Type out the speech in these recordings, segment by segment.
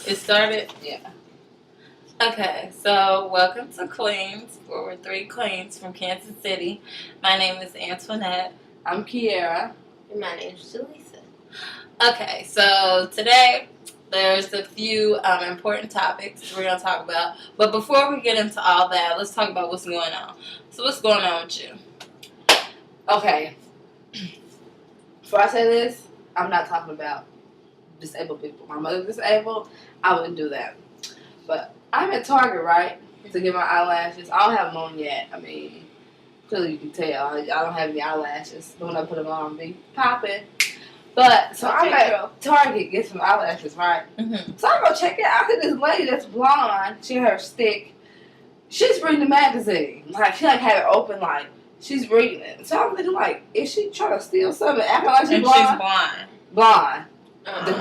It started? Yeah. Okay, so welcome to Queens, where we're three queens from Kansas City. My name is Antoinette. I'm Kiera. And my name's Jaleesa. Okay, so today there's a few important topics we're going to talk about. But before we get into all that, let's talk about what's going on. So what's going on with you? Okay. Before I say this, I'm not talking about disabled people. My mother's disabled. I wouldn't do that. But I'm at Target, right, to get my eyelashes. I don't have them on yet. I mean, clearly you can tell. I don't have any eyelashes. But when I put them on, be popping. But, so I'm at Target, get some eyelashes, right? Mm-hmm. So I go check it out. I see this lady that's blonde. She had her stick. She's reading the magazine. Like, she, like, had it open, like, she's reading it. So I'm thinking, like, is she trying to steal something? Acting like she's blind? She's blind. Blonde.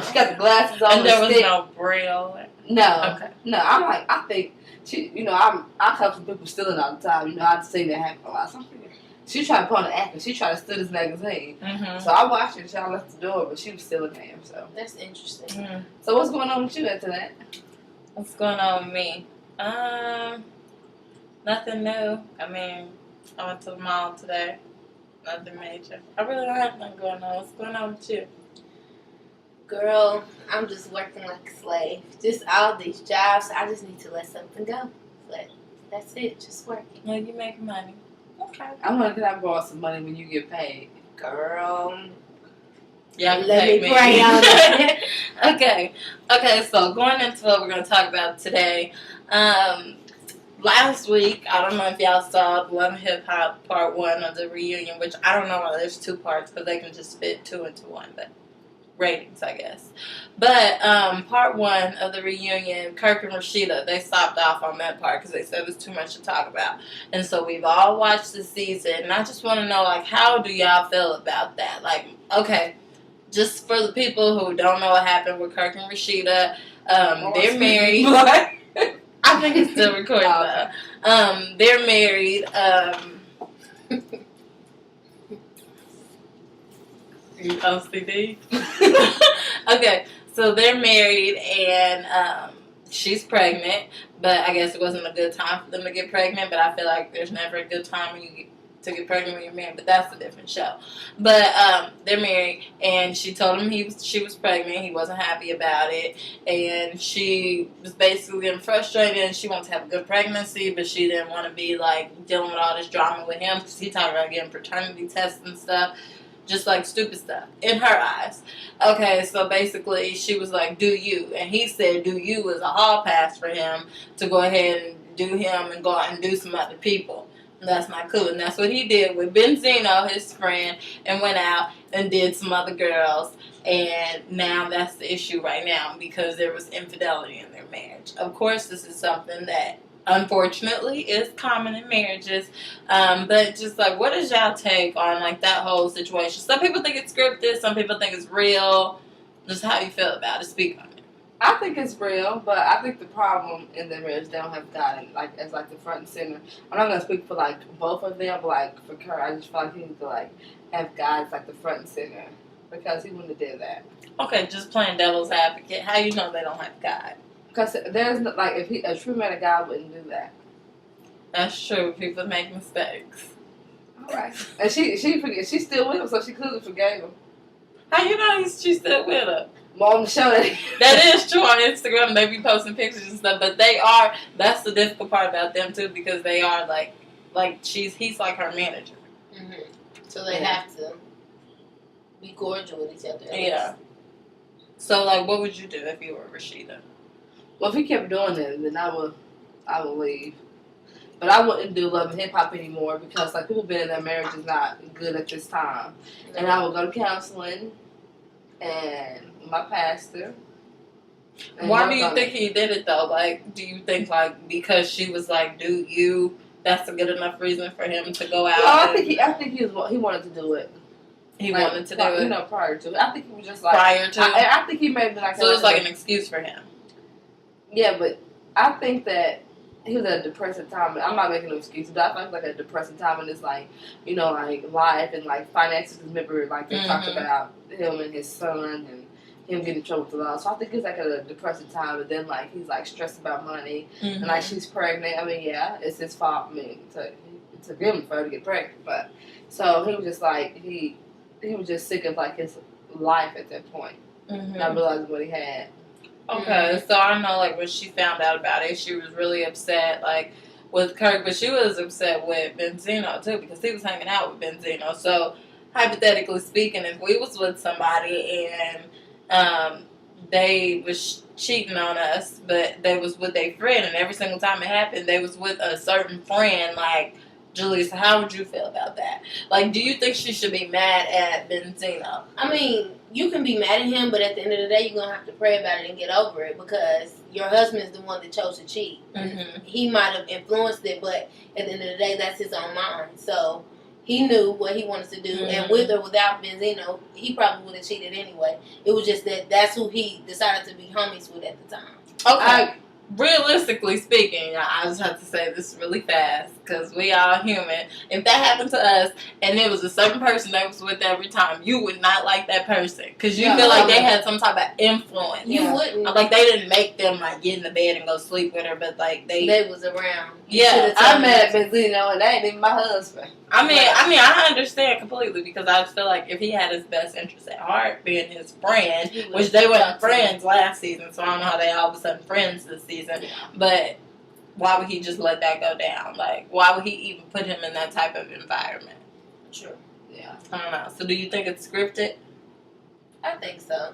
She got the glasses on. And there was stick. no braille? No. Okay. No, I'm like, I think, she, you know, I come from people stealing all the time. You know, I've seen that happen a lot. So I'm thinking, she tried to put on the act, and she tried to steal this magazine. Mm-hmm. So I watched her, she left the door, but she was still in there, so. That's interesting. Mm-hmm. So what's going on with you after that? What's going on with me? Nothing new. I mean, I went to the mall today. Nothing major. I really don't have nothing going on. What's going on with you? Girl, I'm just working like a slave. Just all these jobs. I just need to let something go. But that's it. Just working. Yeah, you make money. Okay. I wonder can I borrow some money when you get paid? Girl. Yeah, Let me pray on it. Okay. Okay, so going into what we're going to talk about today. Last week, I don't know if y'all saw the Love and Hip Hop Part 1 of the reunion, which I don't know why there's two parts, because they can just fit two into one, but ratings, I guess. But Part 1 of the reunion, Kirk and Rashida, they stopped off on that part because they said there's too much to talk about. And so we've all watched the season, and I just want to know, like, how do y'all feel about that? Like, okay, just for the people who don't know what happened with Kirk and Rashida, they're married. I think it's still recording though. They're married. OCD. Okay, so they're married and she's pregnant, but I guess it wasn't a good time for them to get pregnant. But I feel like there's never a good time when you to get pregnant when you're married, but that's a different show. But they're married, and she told him she was pregnant. He wasn't happy about it, and she was basically getting frustrated, and she wanted to have a good pregnancy, but she didn't want to be, like, dealing with all this drama with him, because he talked about getting paternity tests and stuff, just, like, stupid stuff, in her eyes. Okay, so basically, she was like, do you, and he said do you was a hall pass for him to go ahead and do him and go out and do some other people. That's not cool. And that's what he did with Benzino, his friend, and went out and did some other girls. And now that's the issue right now because there was infidelity in their marriage. Of course, this is something that unfortunately is common in marriages. But just like, what is y'all take on like that whole situation? Some people think it's scripted. Some people think it's real. Just how you feel about it. Speak on it. I think it's real, but I think the problem in their marriage, they don't have God in, like, as like the front and center. I'm not gonna speak for like both of them, but like for Kurt, I just feel like he needs to like have God as like the front and center because he wouldn't have did that. Okay, just playing devil's advocate. How you know they don't have God? Because there's no, like if a true man of God wouldn't do that. That's true. People make mistakes. All right, and she she's still with him, so she clearly forgave him. How you know she's still with her? Mom show That is true on Instagram. They be posting pictures and stuff, but they are. That's the difficult part about them too, because they are like he's like her manager. Mm-hmm. So they have to be cordial with each other. Yeah. So like, what would you do if you were Rashida? Well, if he kept doing that, then I would leave. But I wouldn't do Love and Hip Hop anymore because like people being in their marriage is not good at this time. Mm-hmm. And I would go to counseling and my pastor. Why do you think he did it though? Like, do you think like because she was like, "Do you?" That's a good enough reason for him to go out. Well, I think he wanted to do it. He wanted to do it. You know, prior to it. I think he was just like prior to. I think he may have been like. So it was like an excuse for him. Yeah, but I think that he was at a depressing time. I'm not making no excuses, but I think like a depressing time in his like, you know, like life and like finances. Remember, like they talked about him and his son and him getting in trouble with the law. So I think he's like at a depressing time, but then like he's like stressed about money and like she's pregnant. I mean, yeah, it's his fault. I mean, it took him for her to get pregnant, but so he was just like he was just sick of like his life at that point, not realizing what he had. Okay, so I know like when she found out about it, she was really upset like with Kirk, but she was upset with Benzino too because he was hanging out with Benzino. So hypothetically speaking, if we was with somebody and they was cheating on us, but they was with a friend, and every single time it happened, they was with a certain friend, like Julius, how would you feel about that? Like, do you think she should be mad at Benzino? I mean, you can be mad at him, but at the end of the day, you're going to have to pray about it and get over it because your husband's the one that chose to cheat. He might have influenced it, but at the end of the day, that's his own mind. So he knew what he wanted to do, and with or without Benzino, he probably would have cheated anyway. It was just that that's who he decided to be homies with at the time. Okay. Realistically speaking, I just have to say this really fast because we all human. If that happened to us and it was a certain person that was with every time, you would not like that person because you feel like they had some type of influence. You wouldn't. Like they didn't make them like get in the bed and go sleep with her, but like they was around. I'm mad at Benzino and that ain't even my husband. I mean, I understand completely because I feel like if he had his best interest at heart, being his friend, which they weren't friends last season, so I don't know how they all of a sudden friends this season. But why would he just let that go down? Like, why would he even put him in that type of environment? True. Yeah. I don't know. So, do you think it's scripted? I think so.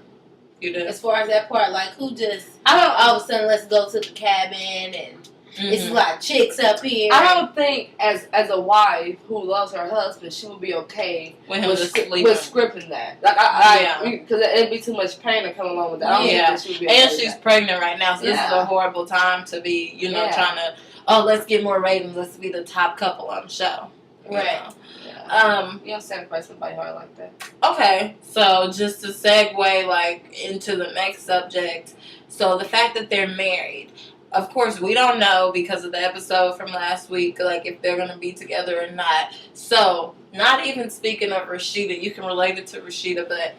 You do. As far as that part, like, who just all of a sudden let's go to the cabin and. It's like chicks up here. I don't think as a wife who loves her husband, she would be okay with scripting that. Like because it'd be too much pain to come along with that. I don't think that she would be okay and she's pregnant right now, so this is a horrible time to be, trying to let's get more ratings. Let's be the top couple on the show. Right. You don't sacrifice somebody hard like that. Okay, so just to segue like into the next subject, so the fact that they're married. Of course, we don't know because of the episode from last week, like if they're going to be together or not. So, not even speaking of Rashida, you can relate it to Rashida, but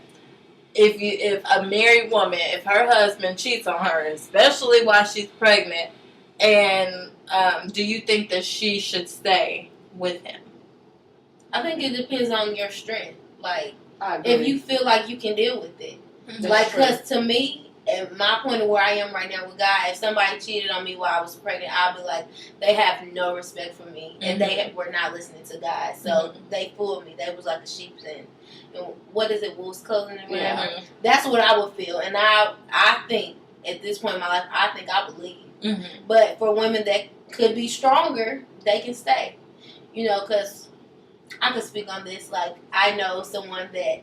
if a married woman, if her husband cheats on her, especially while she's pregnant, and do you think that she should stay with him? I think it depends on your strength. Like, I agree. if you feel like you can deal with it. Like, because to me, at my point of where I am right now with God, if somebody cheated on me while I was pregnant, I'll be like, they have no respect for me, and they were not listening to God, so they fooled me. They was like a sheep's and what is it, wolf's clothing and whatever. That's what I would feel, and I think at this point in my life, I think I would leave. But for women that could be stronger, they can stay. Because I could speak on this. Like, I know someone that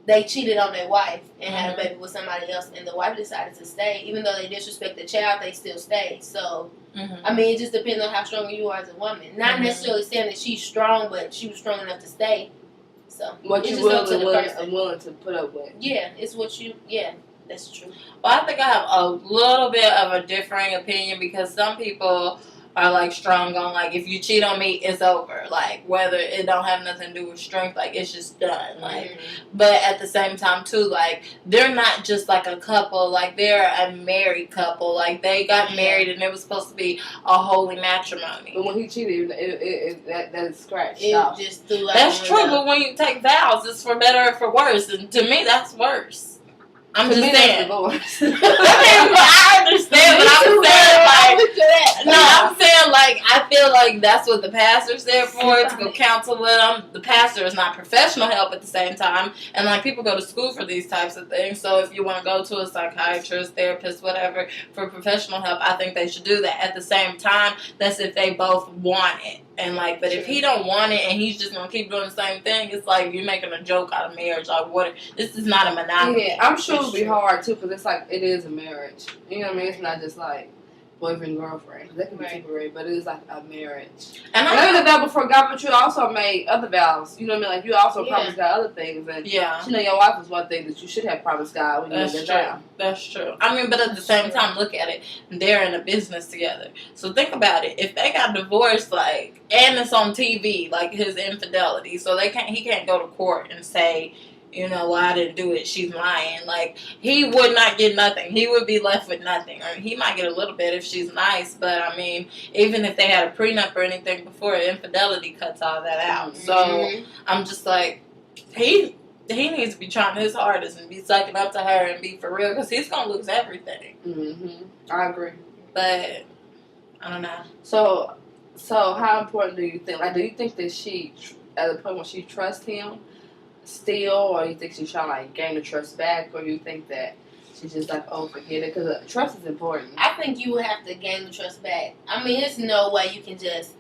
they cheated on their wife and had a baby with somebody else, and the wife decided to stay. Even though they disrespect the child, they still stayed. So, I mean, it just depends on how strong you are as a woman. Not necessarily saying that she's strong, but she was strong enough to stay. So, what you willing to put up with. Yeah, it's what you, that's true. Well, I think I have a little bit of a differing opinion because some people are like strong on like if you cheat on me it's over, like whether it don't have nothing to do with strength, like it's just done, like but at the same time too, like they're not just like a couple, like they're a married couple, like they got married and it was supposed to be a holy matrimony. But when he cheated, that is scratched out. Just threw out. That's true, but when you take vows it's for better or for worse, and to me that's worse. I'm just saying. I understand, but I'm saying like, no, I'm saying like I feel like that's what the pastor's there for, to go counsel with them. The pastor is not professional help at the same time, and like people go to school for these types of things. So if you want to go to a psychiatrist, therapist, whatever, for professional help, I think they should do that. At the same time, that's if they both want it. And like, but if he don't want it and he's just gonna keep doing the same thing, it's like you're making a joke out of marriage. Like, what? This is not a monopoly. Yeah, I'm sure it'll be hard too, because it's like it is a marriage. You know what I mean? It's not just like boyfriend girlfriend. That can be temporary, but it is like a marriage. And I made a vow before God, but you also made other vows. You know what I mean? Like you also promised God other things, and you know your wife was one thing that you should have promised God when you made that vow. That's true. I mean, but at the same time, look at it. They're in a business together. So think about it. If they got divorced, like, and it's on TV, like his infidelity, so he can't go to court and say, you know, well, I didn't do it, she's lying. Like, he would not get nothing. He would be left with nothing. I mean, he might get a little bit if she's nice, but I mean, even if they had a prenup or anything before, infidelity cuts all that out. So I'm just like, he needs to be trying his hardest and be sucking up to her and be for real, because he's going to lose everything. I agree. But, I don't know. So how important do you think, like, do you think that she, at the point when she trusts him still, or you think she's trying to, like, gain the trust back, or you think that she's just like, oh, forget it? Because trust is important. I think you would have to gain the trust back. I mean, there's no way you can just,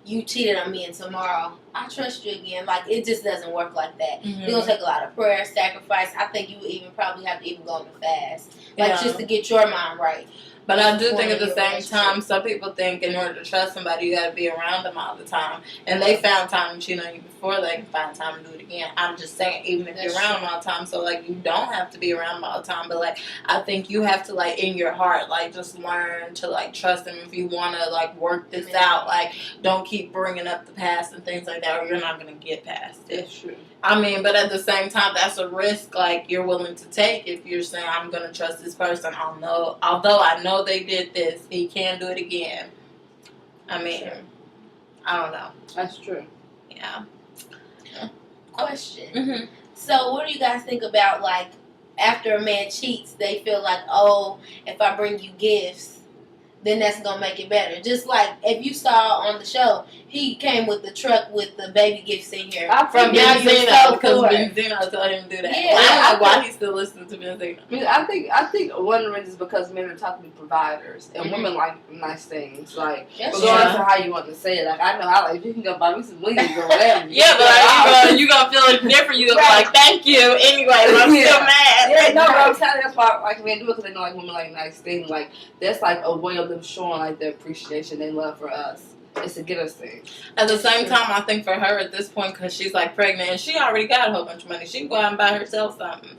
you cheated on me and tomorrow I trust you again. Like, it just doesn't work like that. It's going to take a lot of prayer, sacrifice. I think you would even probably have to even go on a fast. Like, just to get your mind right. But I do think at the same time, some people think in order to trust somebody, you got to be around them all the time. And they found time to cheat on you before they can find time to do it again. I'm just saying, even if you're around them all the time, so, like, you don't have to be around them all the time. But, like, I think you have to, like, in your heart, like, just learn to, like, trust them if you want to, like, work this out. Like, don't keep bringing up the past and things like that, or you're not going to get past it. That's true. I mean, but at the same time, that's a risk, like, you're willing to take if you're saying, I'm going to trust this person. Although I know they did this, he can do it again. I mean, I don't know. That's true. Yeah. Question. So, what do you guys think about, like, after a man cheats, they feel like, oh, if I bring you gifts, then that's going to make it better. Just like, if you saw on the show, he came with the truck with the baby gifts in here. From Benzino, because Benzino told him to do that. Yeah, I don't know why he's still listening to Benzino. I think one of the reasons is because men are taught to be providers, and women like nice things. Like, regardless of how you want to say it. Like, I know how, like, you can go buy me some wings or whatever. Yeah, but you gonna feel it different. You gonna be like, thank you. Anyway, I'm still mad. Yeah, no, but I'm telling you, that's why, like, men do it because they know, like, women like nice things. Like, that's like a way of them showing, like, their appreciation, their love for us. It's to get us things. At the same time, I think for her at this point, because she's like pregnant and she already got a whole bunch of money, she can go out and buy herself something.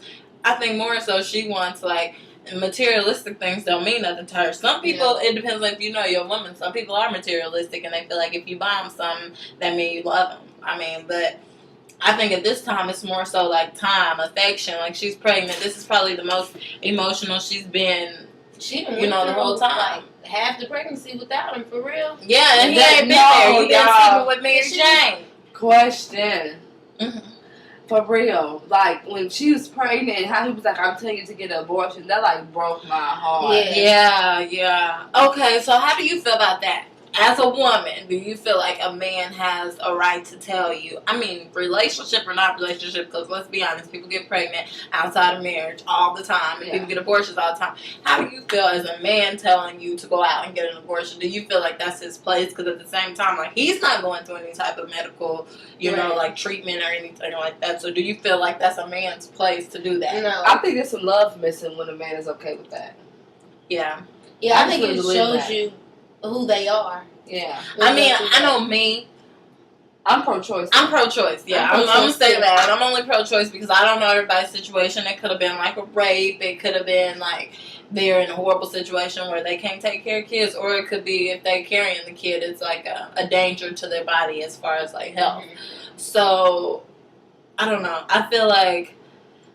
I think more so she wants, like, materialistic things don't mean nothing to her. Some people, it depends, like, if you know your woman, some people are materialistic and they feel like if you buy them something, that means you love them. I mean, but I think at this time it's more so like time, affection. Like, she's pregnant. This is probably the most emotional she's been, you know, the whole time. Like, half the pregnancy without him, for real. Yeah, and he ain't been there. He been sleeping with Mary Jane. Question. For real, like, when she was pregnant and how he was like, I'm telling you to get an abortion, that, like, broke my heart. Yeah. Okay, so how do you feel about that? As a woman, do you feel like a man has a right to tell you? I mean, relationship or not relationship, because let's be honest, people get pregnant outside of marriage all the time, and people get abortions all the time. How do you feel as a man telling you to go out and get an abortion? Do you feel like that's his place? Because at the same time, like, he's not going through any type of medical, you know, like, treatment or anything like that. So do you feel like that's a man's place to do that? No. I think there's some love missing when a man is okay with that. Yeah. Yeah, I think it shows you who they are. Yeah. I mean, I know me. I'm pro-choice. I'm pro-choice, yeah. I'm going to say that. I'm only pro-choice because I don't know everybody's situation. It could have been like a rape. It could have been like they're in a horrible situation where they can't take care of kids. Or it could be if they're carrying the kid, it's like a danger to their body as far as like health. So, I don't know. I feel like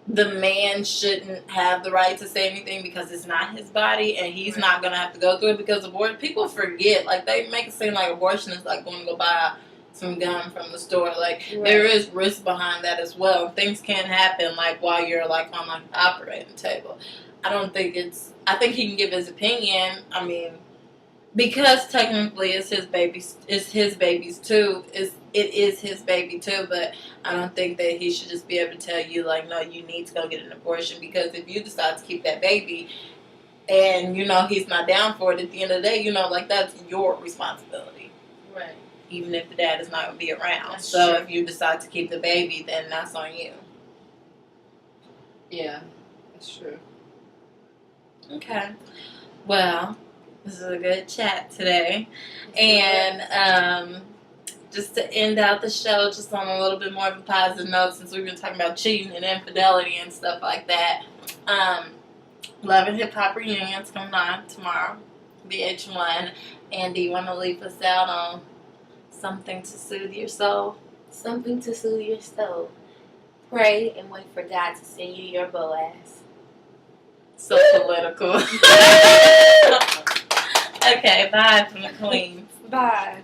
the man shouldn't have the right to say anything because it's not his body and he's not going to have to go through it because people forget. Like, they make it seem like abortion is like going to go buy some gum from the store. Like, there is risk behind that as well. Things can happen, like, while you're, like, on, like, the operating table. I think he can give his opinion. I mean, because technically it's his baby's too. It is his baby too, but I don't think that he should just be able to tell you, like, no, you need to go get an abortion, because if you decide to keep that baby and, you know, he's not down for it, at the end of the day, you know, like, that's your responsibility. Right. Even if the dad is not going to be around. That's so true. if you decide to keep the baby, then that's on you. Yeah, that's true. Okay. Well, this is a good chat today. And just to end out the show, just on a little bit more of a positive note, since we've been talking about cheating and infidelity and stuff like that. Love and Hip Hop Reunion's coming on tomorrow, VH1. And do you want to leave us out on something to soothe your soul? Something to soothe your soul. Pray and wait for God to send you your Boaz. So political. Okay, bye from the queen. Bye.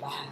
Bye.